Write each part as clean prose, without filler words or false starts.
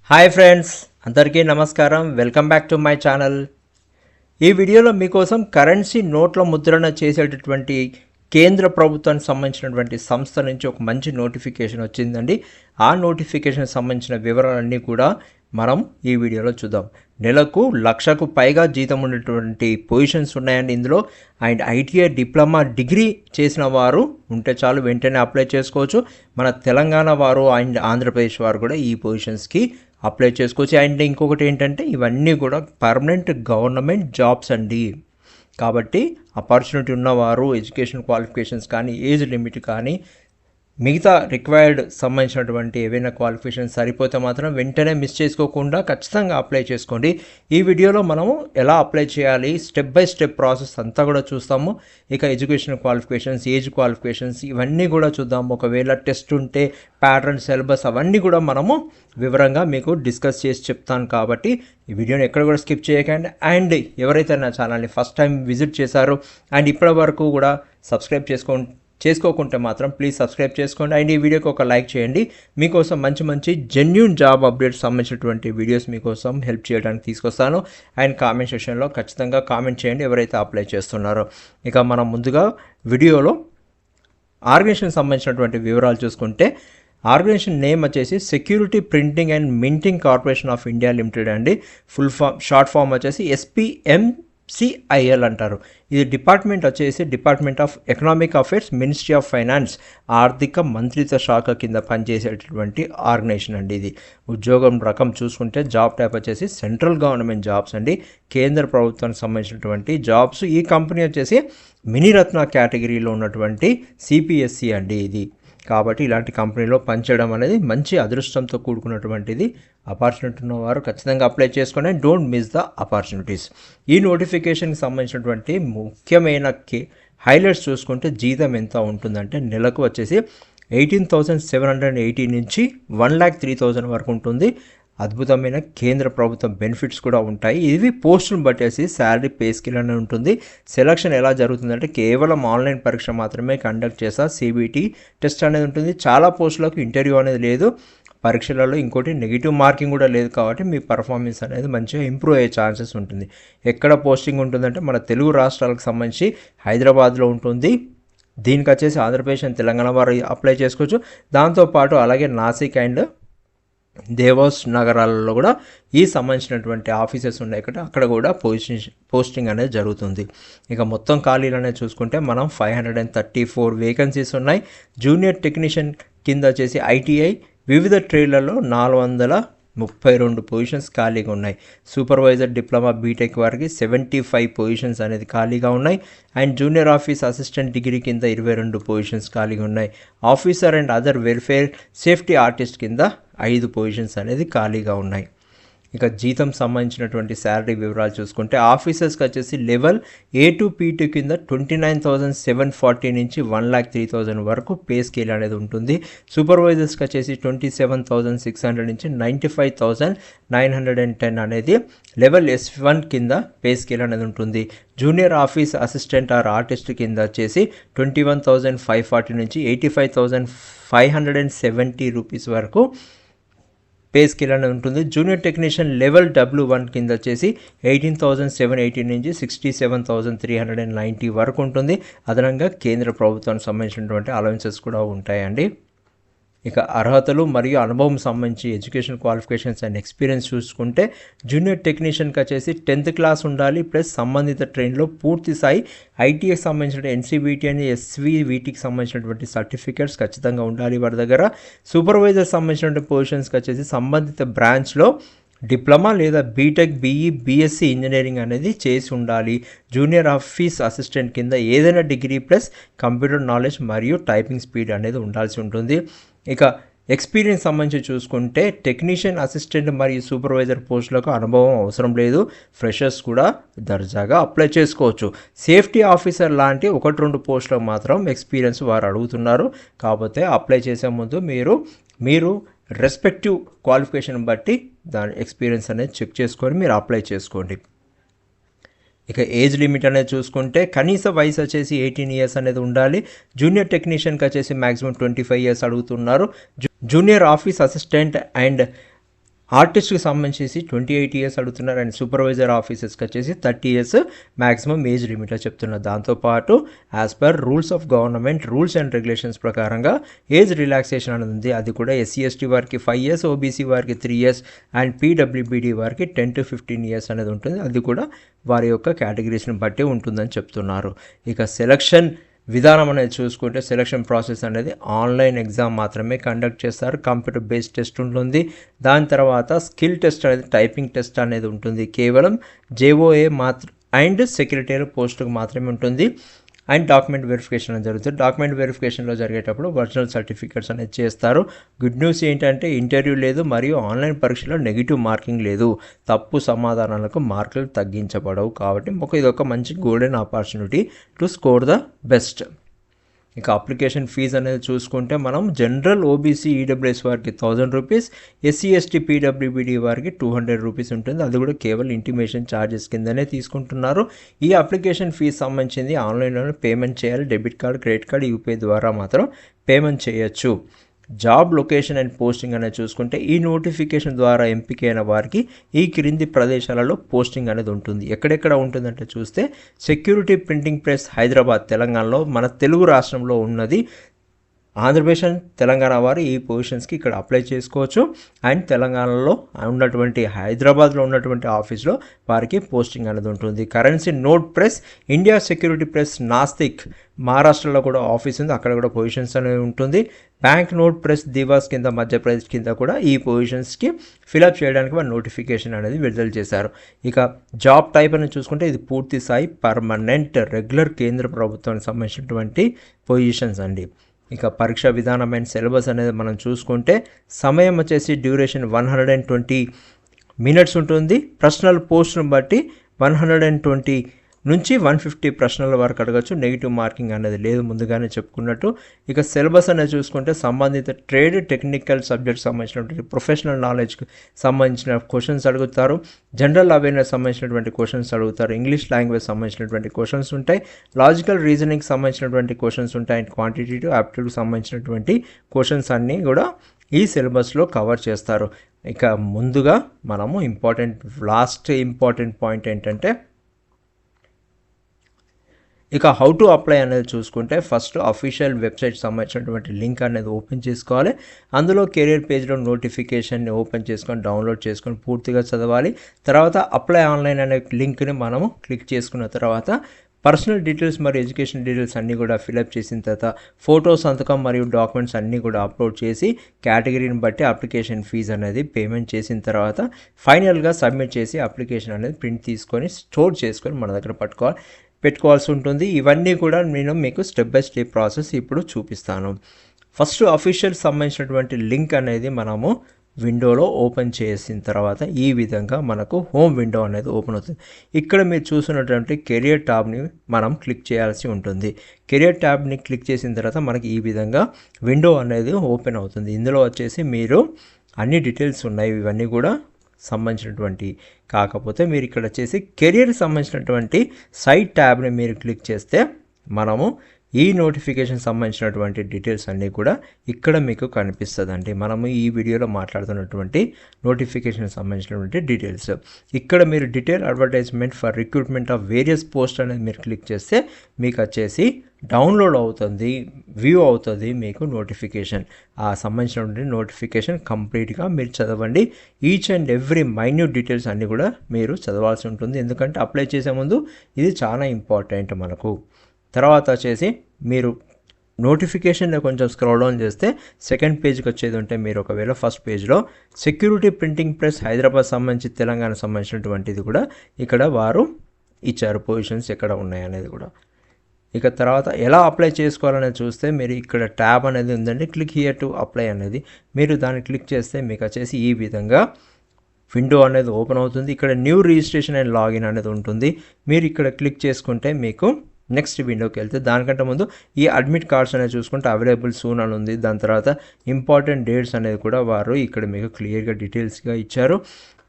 Hi friends, అందరికీ నమస్కారం. Welcome back to my channel. ఈ వీడియోలో మీకోసం కరెన్సీ నోట్ల ముద్రణ చేసేటటువంటి కేంద్ర ప్రభుత్వానికి సంబంధించినటువంటి సంస్థ నుంచి ఒక మంచి నోటిఫికేషన్ వచ్చిందండి. ఆ నోటిఫికేషన్ సంబంధించిన వివరాలన్నీ కూడా మనం ఈ వీడియోలో చూద్దాం. నెలకు 1,00,000కు పైగా జీతం ఉన్నటువంటి పొజిషన్స్ ఉన్నాయండి ఇందులో. అండ్ ఐటీఐ డిప్లొమా డిగ్రీ చేసిన వారు ఉంటే చాలు, వెంటనే అప్లై చేసుకోవచ్చు. మన తెలంగాణ వారు అండ్ ఆంధ్రప్రదేశ్ వారు కూడా ఈ పొజిషన్స్కి అప్లై చేసుకోవచ్చు. అండ్ ఇంకొకటి ఏంటంటే ఇవన్నీ కూడా పర్మనెంట్ గవర్నమెంట్ జాబ్స్ అండి. కాబట్టి ఆపర్చునిటీ ఉన్నవారు ఎడ్యుకేషన్ క్వాలిఫికేషన్స్ కానీ, ఏజ్ లిమిట్ కానీ, మిగతా రిక్వైర్డ్ సంబంధించినటువంటి ఏవైనా క్వాలిఫికేషన్స్ సరిపోతే మాత్రం వెంటనే మిస్ చేసుకోకుండా ఖచ్చితంగా అప్లై చేసుకోండి. ఈ వీడియోలో మనము ఎలా అప్లై చేయాలి, స్టెప్ బై స్టెప్ ప్రాసెస్ అంతా కూడా చూస్తాము. ఇక ఎడ్యుకేషన్ క్వాలిఫికేషన్స్, ఏజ్ క్వాలిఫికేషన్స్ ఇవన్నీ కూడా చూద్దాము. ఒకవేళ టెస్ట్ ఉంటే ప్యాటర్న్, సిలబస్ అవన్నీ కూడా మనము వివరంగా మీకు డిస్కస్ చేసి చెప్తాను. కాబట్టి ఈ వీడియోని ఎక్కడ కూడా స్కిప్ చేయకండి. అండ్ ఎవరైతే నా ఛానల్ని ఫస్ట్ టైం విజిట్ చేశారో అండ్ ఇప్పటి వరకు కూడా సబ్స్క్రైబ్ చేసుకోకుంటే మాత్రం ప్లీజ్ సబ్స్క్రైబ్ చేసుకోండి. అండ్ ఈ వీడియోకి ఒక లైక్ చేయండి. మీకోసం మంచి జెన్యూన్ జాబ్ అప్డేట్స్ సంబంధించినటువంటి వీడియోస్ మీకోసం హెల్ప్ చేయడానికి తీసుకొస్తాను. అండ్ కామెంట్ సెక్షన్లో ఖచ్చితంగా కామెంట్ చేయండి ఎవరైతే అప్లై చేస్తున్నారో. ఇక మనం ముందుగా వీడియోలో ఆర్గనైజేషన్ సంబంధించినటువంటి వివరాలు చూసుకుంటే, ఆర్గనైజేషన్ నేమ్ వచ్చేసి security printing and minting corporation of India limited అండి. షార్ట్ ఫామ్ వచ్చేసి SPMCIL అంటారు. ఇది డిపార్ట్మెంట్ వచ్చేసి department of economic affairs, ministry of finance, ఆర్థిక మంత్రిత్వ శాఖ కింద పనిచేసేటటువంటి ఆర్గనైజేషన్ అండి. ఇది ఉద్యోగం రకం చూసుకుంటే జాబ్ టైప్ వచ్చేసి సెంట్రల్ గవర్నమెంట్ జాబ్స్ అండి, కేంద్ర ప్రభుత్వానికి సంబంధించినటువంటి జాబ్స్. ఈ కంపెనీ వచ్చేసి మినీరత్న కేటగిరీలో ఉన్నటువంటి CPSE అండి ఇది. కాబట్టి ఇలాంటి కంపెనీలో పనిచేయడం అనేది మంచి అదృష్టంతో కూడుకున్నటువంటిది. ఆపర్చునిటీ ఉన్నవారు ఖచ్చితంగా అప్లై చేసుకోండి. Don't miss the opportunities. ఈ నోటిఫికేషన్కి సంబంధించినటువంటి ముఖ్యమైన హైలైట్స్ చూసుకుంటే జీతం ఎంత ఉంటుందంటే నెలకు వచ్చేసి 18,780 నుంచి 1,03,000 వరకు ఉంటుంది. అద్భుతమైన కేంద్ర ప్రభుత్వం బెనిఫిట్స్ కూడా ఉంటాయి. ఇవి పోస్టులను బట్టేసి శాలరీ పే స్కేల్ అనేది ఉంటుంది. సెలక్షన్ ఎలా జరుగుతుందంటే కేవలం ఆన్లైన్ పరీక్ష మాత్రమే కండక్ట్ చేస్తా. CBT టెస్ట్ అనేది ఉంటుంది. చాలా పోస్టులకు ఇంటర్వ్యూ అనేది లేదు. పరీక్షలలో ఇంకోటి నెగిటివ్ మార్కింగ్ కూడా లేదు. కాబట్టి మీ పర్ఫార్మెన్స్ అనేది మంచిగా ఇంప్రూవ్ అయ్యే ఛాన్సెస్ ఉంటుంది. ఎక్కడ పోస్టింగ్ ఉంటుందంటే మన తెలుగు రాష్ట్రాలకు సంబంధించి హైదరాబాద్లో ఉంటుంది. దీనికి వచ్చేసి ఆంధ్రప్రదేశ్ అండ్ తెలంగాణ వారు అప్లై చేసుకోవచ్చు. దాంతోపాటు అలాగే నాసిక్ అండ్ దేవాస్ నగరాలలో కూడా ఈ సంబంధించినటువంటి ఆఫీసెస్ ఉన్నాయి. అక్కడ కూడా పోస్టింగ్ అనేది జరుగుతుంది. ఇక మొత్తం ఖాళీలు అనేది చూసుకుంటే మనం 534 వేకెన్సీస్ ఉన్నాయి. జూనియర్ టెక్నీషియన్ కింద వచ్చేసి ITI వివిధ ట్రేడ్లలో 432 పొజిషన్స్ ఖాళీగా ఉన్నాయి. సూపర్వైజర్ డిప్లొమా బీటెక్ వారికి 75 పొజిషన్స్ అనేది ఖాళీగా ఉన్నాయి. And junior office assistant degree కింద 22 పొజిషన్స్ ఖాళీగా ఉన్నాయి. Officer and other welfare safety artist కింద 5 పొజిషన్స్ అనేది ఖాళీగా ఉన్నాయి. ఇక జీతం సంబంధించినటువంటి శాలరీ వివరాలు చూసుకుంటే ఆఫీసర్స్కి వచ్చేసి లెవెల్ A to P2 కింద 29,740 నుంచి 1,03,000 వరకు పే స్కేల్ అనేది ఉంటుంది. సూపర్వైజర్స్కి వచ్చేసి 27,600 నుంచి 95,910 అనేది లెవెల్ S1 కింద పే స్కేల్ అనేది ఉంటుంది. Junior office assistant are artist కింద వచ్చేసి 21,540 నుంచి 85,570 రూపీస్ వరకు పే స్కేల్ అనేది ఉంటుంది. జూనియర్ టెక్నీషియన్ లెవెల్ W1 కింద వచ్చేసి 18,780 నుంచి 67,390 వరకు ఉంటుంది. అదనంగా కేంద్ర ప్రభుత్వానికి సంబంధించినటువంటి అలవెన్సెస్ కూడా ఉంటాయండి. ఇక అర్హతలు మరియు అనుభవం సంబంధించి ఎడ్యుకేషన్ క్వాలిఫికేషన్స్ అండ్ ఎక్స్పీరియన్స్ చూసుకుంటే జూనియర్ టెక్నీషియన్కి వచ్చేసి 10th క్లాస్ ఉండాలి. ప్లస్ సంబంధిత ట్రైన్లో పూర్తి స్థాయి ITకి సంబంధించిన NCVT అని SVVTకి సంబంధించినటువంటి సర్టిఫికేట్స్ ఖచ్చితంగా ఉండాలి వారి దగ్గర. సూపర్వైజర్ సంబంధించిన పొజిషన్స్కి వచ్చేసి సంబంధిత బ్రాంచ్లో డిప్లొమా లేదా బీటెక్, BE, BSc ఇంజనీరింగ్ అనేది చేసి ఉండాలి. జూనియర్ ఆఫీస్ అసిస్టెంట్ కింద ఏదైనా డిగ్రీ ప్లస్ కంప్యూటర్ నాలెడ్జ్ మరియు టైపింగ్ స్పీడ్ అనేది ఉండాల్సి ఉంటుంది. ఇక ఎక్స్పీరియన్స్ సంబంధించి చూసుకుంటే టెక్నీషియన్, అసిస్టెంట్ మరియు సూపర్వైజర్ పోస్టులకు అనుభవం అవసరం లేదు. ఫ్రెషర్స్ కూడా దర్జాగా అప్లై చేసుకోవచ్చు. సేఫ్టీ ఆఫీసర్ లాంటి 1-2 పోస్టులకు మాత్రం ఎక్స్పీరియన్స్ వారు అడుగుతున్నారు. కాకపోతే అప్లై చేసే ముందు మీరు రెస్పెక్టివ్ క్వాలిఫికేషన్ బట్టి దాని ఎక్స్పీరియన్స్ అనేది చెక్ చేసుకొని మీరు అప్లై చేసుకోండి. ఇక ఏజ్ లిమిట్ అనేది చూసుకుంటే కనీస వయసు వచ్చేసి 18 ఇయర్స్ అనేది ఉండాలి. జూనియర్ టెక్నీషియన్కి వచ్చేసి మ్యాక్సిమం 25 ఇయర్స్ అడుగుతున్నారు. జూనియర్ ఆఫీస్ అసిస్టెంట్ అండ్ ఆర్టిస్ట్కి సంబంధించి 28 ఇయర్స్ అడుగుతున్నారు అండ్ సూపర్వైజర్ ఆఫీసర్స్కి వచ్చేసి 30 ఇయర్స్ మ్యాక్సిమం ఏజ్ లిమిట్లో చెప్తున్నారు. దాంతోపాటు as per rules of government rules and regulations ప్రకారంగా ఏజ్ రిలాక్సేషన్ అనేది ఉంది. అది కూడా ఎస్సీ ఎస్టీ వారికి 5 ఇయర్స్, ఓబీసీ వారికి 3 ఇయర్స్ అండ్ పీడబ్ల్యూబీడీ వారికి 10 to 15 ఇయర్స్ అనేది ఉంటుంది. అది కూడా వారి యొక్క కేటగిరీస్ని బట్టి ఉంటుందని చెప్తున్నారు. ఇక సెలక్షన్ విధానం అనేది చూసుకుంటే సెలక్షన్ ప్రాసెస్ అనేది ఆన్లైన్ ఎగ్జామ్ మాత్రమే కండక్ట్ చేస్తారు. కంప్యూటర్ బేస్డ్ టెస్ట్ ఉంటుంది. దాని తర్వాత స్కిల్ టెస్ట్ అనేది టైపింగ్ టెస్ట్ అనేది ఉంటుంది. కేవలం జేఓఏ అండ్ సెక్రటరీ పోస్టుకు మాత్రమే ఉంటుంది. అండ్ డాక్యుమెంట్ వెరిఫికేషన్ అనేది జరుగుతుంది. డాక్యుమెంట్ వెరిఫికేషన్లో జరిగేటప్పుడు ఒరిజినల్ సర్టిఫికేట్స్ అనేది చేస్తారు. గుడ్ న్యూస్ ఏంటంటే ఇంటర్వ్యూ లేదు మరియు ఆన్లైన్ పరీక్షలో నెగిటివ్ మార్కింగ్ లేదు. తప్పు సమాధానాలకు మార్కులు తగ్గించబడవు. కాబట్టి ఇది ఒక మంచి golden opportunity to score the best. ఇక అప్లికేషన్ ఫీజు అనేది చూసుకుంటే మనం జనరల్ ఓబీసీ ఈడబ్ల్యూఎస్ వారికి 1000 రూపీస్, ఎస్సీ ఎస్టీ పీడబ్ల్యూబీడీ వారికి 200 రూపీస్ ఉంటుంది. అది కూడా కేవలం ఇంటిమేషన్ ఛార్జెస్ కిందనే తీసుకుంటున్నారు. ఈ అప్లికేషన్ ఫీజు సంబంధించింది ఆన్లైన్లోనే పేమెంట్ చేయాలి. Debit card, credit card, UPI ద్వారా మాత్రం పేమెంట్ చేయొచ్చు. జాబ్ లొకేషన్ అండ్ పోస్టింగ్ అనేది చూసుకుంటే ఈ నోటిఫికేషన్ ద్వారా ఎంపికైన వారికి ఈ క్రింది ప్రదేశాలలో పోస్టింగ్ అనేది ఉంటుంది. ఎక్కడెక్కడ ఉంటుందంటే చూస్తే సెక్యూరిటీ ప్రింటింగ్ ప్రెస్ హైదరాబాద్ తెలంగాణలో, మన తెలుగు రాష్ట్రంలో ఉన్నది. ఆంధ్రప్రదేశ్ అండ్ తెలంగాణ వారు ఈ పొజిషన్స్కి ఇక్కడ అప్లై చేసుకోవచ్చు. అండ్ తెలంగాణలో ఉన్నటువంటి హైదరాబాద్లో ఉన్నటువంటి ఆఫీస్లో వారికి పోస్టింగ్ అనేది ఉంటుంది. Currency note press India security press Nashik మహారాష్ట్రలో కూడా ఆఫీస్ ఉంది, అక్కడ కూడా పొజిషన్స్ అనేది ఉంటుంది. బ్యాంక్ నోట్ ప్రెస్ దివాస్ కింద మధ్యప్రదేశ్ కింద కూడా ఈ పొజిషన్స్కి ఫిలప్ చేయడానికి వారు నోటిఫికేషన్ అనేది విడుదల చేశారు. ఇక జాబ్ టైప్ అని చూసుకుంటే ఇది పూర్తి స్థాయి పర్మనెంట్ రెగ్యులర్ కేంద్ర ప్రభుత్వానికి సంబంధించినటువంటి పొజిషన్స్ అండి. ఇక పరీక్ష విధానం అండ్ సిలబస్ అనేది మనం చూసుకుంటే సమయం వచ్చేసి డ్యూరేషన్ 120 మినిట్స్ ఉంటుంది. ప్రశ్నల పోస్టును బట్టి 120 నుంచి 150 ప్రశ్నల వరకు అడగచ్చు. నెగిటివ్ మార్కింగ్ అనేది లేదు, ముందుగానే చెప్పుకున్నట్టు. ఇక సిలబస్ అనేది చూసుకుంటే సంబంధిత ట్రేడ్, టెక్నికల్ సబ్జెక్ట్ సంబంధించినటువంటి ప్రొఫెషనల్ నాలెడ్జ్కి సంబంధించిన క్వశ్చన్స్ అడుగుతారు. జనరల్ అవేర్నెస్ సంబంధించినటువంటి క్వశ్చన్స్ అడుగుతారు. ఇంగ్లీష్ లాంగ్వేజ్ సంబంధించినటువంటి క్వశ్చన్స్ ఉంటాయి. లాజికల్ రీజనింగ్ సంబంధించినటువంటి క్వశ్చన్స్ ఉంటాయి. అండ్ క్వాంటిటేటివ్ యాప్టిట్యూడ్ సంబంధించినటువంటి క్వశ్చన్స్ అన్నీ కూడా ఈ సిలబస్లో కవర్ చేస్తారు. ఇక ముందుగా మనము లాస్ట్ ఇంపార్టెంట్ పాయింట్ ఏంటంటే ఇక హౌ టు అప్లై అనేది చూసుకుంటే ఫస్ట్ అఫీషియల్ వెబ్సైట్ సంబంధించినటువంటి లింక్ అనేది ఓపెన్ చేసుకోవాలి. అందులో కెరియర్ పేజ్లో నోటిఫికేషన్ని ఓపెన్ చేసుకొని డౌన్లోడ్ చేసుకొని పూర్తిగా చదవాలి. తర్వాత అప్లై ఆన్లైన్ అనే లింక్ని మనము క్లిక్ చేసుకున్న తర్వాత పర్సనల్ డీటెయిల్స్ మరియు ఎడ్యుకేషన్ డీటెయిల్స్ అన్నీ కూడా ఫిలప్ చేసిన తర్వాత ఫోటో, సంతకం మరియు డాక్యుమెంట్స్ అన్నీ కూడా అప్లోడ్ చేసి కేటగిరీని బట్టి అప్లికేషన్ ఫీజు అనేది పేమెంట్ చేసిన తర్వాత ఫైనల్గా సబ్మిట్ చేసి అప్లికేషన్ అనేది ప్రింట్ తీసుకొని స్టోర్ చేసుకొని మన దగ్గర పెట్టుకోవాల్సి ఉంటుంది. ఇవన్నీ కూడా నేను మీకు స్టెప్ బై స్టెప్ ప్రాసెస్ ఇప్పుడు చూపిస్తాను. ఫస్ట్ అఫీషియల్ సంబంధించినటువంటి లింక్ అనేది మనము విండోలో ఓపెన్ చేసిన తర్వాత ఈ విధంగా మనకు హోమ్ విండో అనేది ఓపెన్ అవుతుంది. ఇక్కడ మీరు చూసినటువంటి కెరియర్ ట్యాబ్ని మనం క్లిక్ చేయాల్సి ఉంటుంది. కెరియర్ ట్యాబ్ని క్లిక్ చేసిన తర్వాత మనకి ఈ విధంగా విండో అనేది ఓపెన్ అవుతుంది. ఇందులో వచ్చేసి మీరు అన్ని డీటెయిల్స్ ఉన్నాయి, ఇవన్నీ కూడా సంబంధించినటువంటి. కాకపోతే మీరు ఇక్కడ వచ్చేసి కెరియర్ సంబంధించినటువంటి సైట్ ట్యాబ్ని మీరు క్లిక్ చేస్తే మనము ఈ నోటిఫికేషన్ సంబంధించినటువంటి డీటెయిల్స్ అన్నీ కూడా ఇక్కడ మీకు కనిపిస్తుందండి. మనము ఈ వీడియోలో మాట్లాడుతున్నటువంటి నోటిఫికేషన్ సంబంధించినటువంటి డీటెయిల్స్. ఇక్కడ మీరు detail advertisement for recruitment of various post అనేది మీరు క్లిక్ చేస్తే మీకు వచ్చేసి డౌన్లోడ్ అవుతుంది, వ్యూ అవుతుంది మీకు నోటిఫికేషన్. ఆ సంబంధించినటువంటి నోటిఫికేషన్ కంప్లీట్గా మీరు చదవండి. Each and every minute details అన్నీ కూడా మీరు చదవాల్సి ఉంటుంది. ఎందుకంటే అప్లై చేసే ముందు ఇది చాలా ఇంపార్టెంట్ మనకు. తర్వాత వచ్చేసి మీరు నోటిఫికేషన్ని కొంచెం స్క్రోల్ డౌన్ చేస్తే సెకండ్ పేజ్కి వచ్చేది ఉంటే మీరు ఒకవేళ ఫస్ట్ పేజ్లో సెక్యూరిటీ ప్రింటింగ్ ప్రెస్ హైదరాబాద్ సంబంధించి తెలంగాణ సంబంధించినటువంటిది కూడా ఇక్కడ వారు ఇచ్చారు, పొజిషన్స్ ఎక్కడ ఉన్నాయి అనేది కూడా. ఇక తర్వాత ఎలా అప్లై చేసుకోవాలనేది చూస్తే మీరు ఇక్కడ ట్యాబ్ అనేది ఉందండి, క్లిక్ హియర్ టు అప్లై అనేది. మీరు దాన్ని క్లిక్ చేస్తే మీకు వచ్చేసి ఈ విధంగా విండో అనేది ఓపెన్ అవుతుంది. ఇక్కడ న్యూ రిజిస్ట్రేషన్ అండ్ లాగిన్ అనేది ఉంటుంది. మీరు ఇక్కడ క్లిక్ చేసుకుంటే మీకు నెక్స్ట్ విండోకి వెళ్తే దానికంటే ముందు ఈ అడ్మిట్ కార్డ్స్ అనేది చూసుకుంటే అవైలబుల్ సూన్ అని ఉంది. దాని తర్వాత ఇంపార్టెంట్ డేట్స్ అనేది కూడా వారు ఇక్కడ మీకు క్లియర్గా డీటెయిల్స్గా ఇచ్చారు.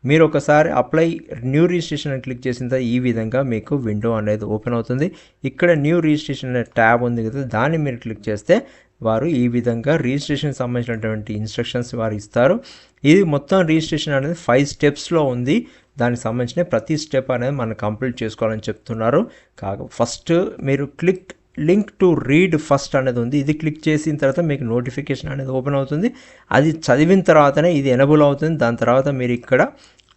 మీరు ఒకసారి అప్లై న్యూ రిజిస్ట్రేషన్ అని క్లిక్ చేసిన తర్వాత ఈ విధంగా మీకు విండో అనేది ఓపెన్ అవుతుంది. ఇక్కడ న్యూ రిజిస్ట్రేషన్ అనే ట్యాబ్ ఉంది కదా, దాన్ని మీరు క్లిక్ చేస్తే వారు ఈ విధంగా రిజిస్ట్రేషన్ సంబంధించినటువంటి ఇన్స్ట్రక్షన్స్ వారు ఇస్తారు. ఇది మొత్తం రిజిస్ట్రేషన్ అనేది 5 స్టెప్స్లో ఉంది. దానికి సంబంధించిన ప్రతి స్టెప్ అనేది మనం కంప్లీట్ చేసుకోవాలని చెప్తున్నారు. ఫస్ట్ మీరు లింక్ టు రీడ్ ఫస్ట్ అనేది ఉంది. ఇది క్లిక్ చేసిన తర్వాత మీకు నోటిఫికేషన్ అనేది ఓపెన్ అవుతుంది. అది చదివిన తర్వాతనే ఇది ఎనబుల్ అవుతుంది. దాని తర్వాత మీరు ఇక్కడ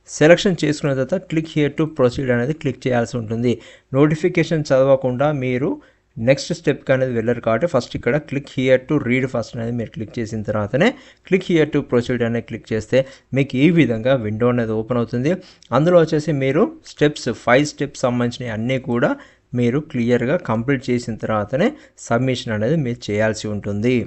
సెలెక్షన్ చేసుకున్న తర్వాత క్లిక్ హియర్ టు ప్రొసీడ్ అనేది క్లిక్ చేయాల్సి ఉంటుంది. నోటిఫికేషన్ చదవకుండా మీరు నెక్స్ట్ స్టెప్కి అనేది వెళ్ళరు కాబట్టి ఫస్ట్ ఇక్కడ click here to read first అనేది మీరు క్లిక్ చేసిన తర్వాతనే క్లిక్ హియర్ టు ప్రొసీడ్ అనేది క్లిక్ చేస్తే మీకు ఈ విధంగా విండో అనేది ఓపెన్ అవుతుంది. అందులో వచ్చేసి మీరు 5 స్టెప్స్ సంబంధించినవి అన్నీ కూడా మీరు క్లియర్గా కంప్లీట్ చేసిన తర్వాతనే సబ్మిషన్ అనేది మీరు చేయాల్సి ఉంటుంది.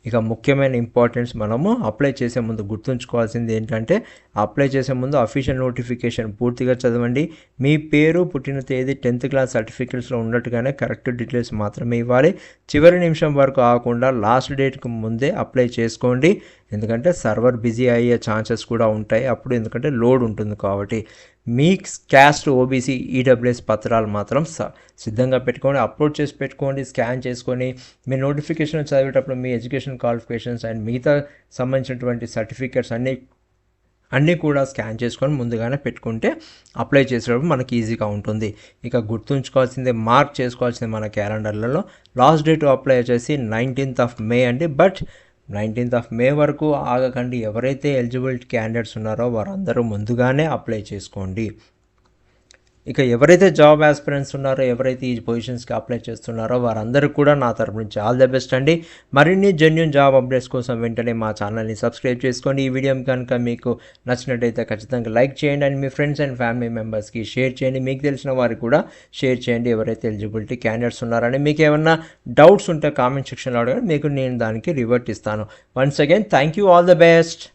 ఇక ముఖ్యమైన ఇంపార్టెన్స్ మనము అప్లై చేసే ముందు గుర్తుంచుకోవాల్సింది ఏంటంటే అప్లై చేసే ముందు అఫీషియల్ నోటిఫికేషన్ పూర్తిగా చదవండి. మీ పేరు, పుట్టిన తేదీ, 10th క్లాస్ సర్టిఫికేట్స్లో ఉన్నట్టుగానే కరెక్ట్ డీటెయిల్స్ మాత్రమే ఇవ్వాలి. చివరి నిమిషం వరకు ఆగకుండా లాస్ట్ డేట్కి ముందే అప్లై చేసుకోండి. ఎందుకంటే సర్వర్ బిజీ అయ్యే ఛాన్సెస్ కూడా ఉంటాయి అప్పుడు, ఎందుకంటే లోడ్ ఉంటుంది కాబట్టి. మీ క్యాస్ట్, ఓబీసీ, ఈడబ్ల్యూఎస్ పత్రాలు మాత్రం సిద్ధంగా పెట్టుకోండి, అప్లోడ్ చేసి పెట్టుకోండి, స్కాన్ చేసుకొని మీ నోటిఫికేషన్ చదివేటప్పుడు మీ ఎడ్యుకేషన్ క్వాలిఫికేషన్స్ అండ్ మిగతా సంబంధించినటువంటి సర్టిఫికేట్స్ అన్నీ కూడా స్కాన్ చేసుకొని ముందుగానే పెట్టుకుంటే అప్లై చేసేటప్పుడు మనకి ఈజీగా ఉంటుంది. ఇక గుర్తుంచుకోవాల్సిందే, మార్క్ చేసుకోవాల్సింది మన క్యాలెండర్లలో లాస్ట్ డేట్ అప్లై వచ్చేసి 19th May అండి. బట్ 19th May వరకు ఆగకండి. ఎవరైతే ఎలిజిబుల్ క్యాండిడేట్స్ ఉన్నారో వారందరూ ముందుగానే అప్లై చేసుకోండి. ఇక ఎవరైతే జాబ్ ఆస్పిరెంట్స్ ఉన్నారో, ఎవరైతే ఈ పొజిషన్స్కి అప్లై చేస్తున్నారో వారందరూ కూడా నా తరపు నుంచి ఆల్ ద బెస్ట్ అండి. మరిన్ని జెన్యూన్ జాబ్ అప్డేట్స్ కోసం వెంటనే మా ఛానల్ని సబ్స్క్రైబ్ చేసుకోండి. ఈ వీడియో కనుక మీకు నచ్చినట్టయితే ఖచ్చితంగా లైక్ చేయండి and me friends and family మెంబర్స్కి షేర్ చేయండి. మీకు తెలిసిన వారికి కూడా షేర్ చేయండి ఎవరైతే ఎలిజిబిలిటీ క్యాండిడేట్స్ ఉన్నారని. మీకు ఏమన్నా డౌట్స్ ఉంటే కామెంట్ సెక్షన్లో అడగండి, మీకు నేను దానికి రివర్ట్ ఇస్తాను. Once again thank you, all the best.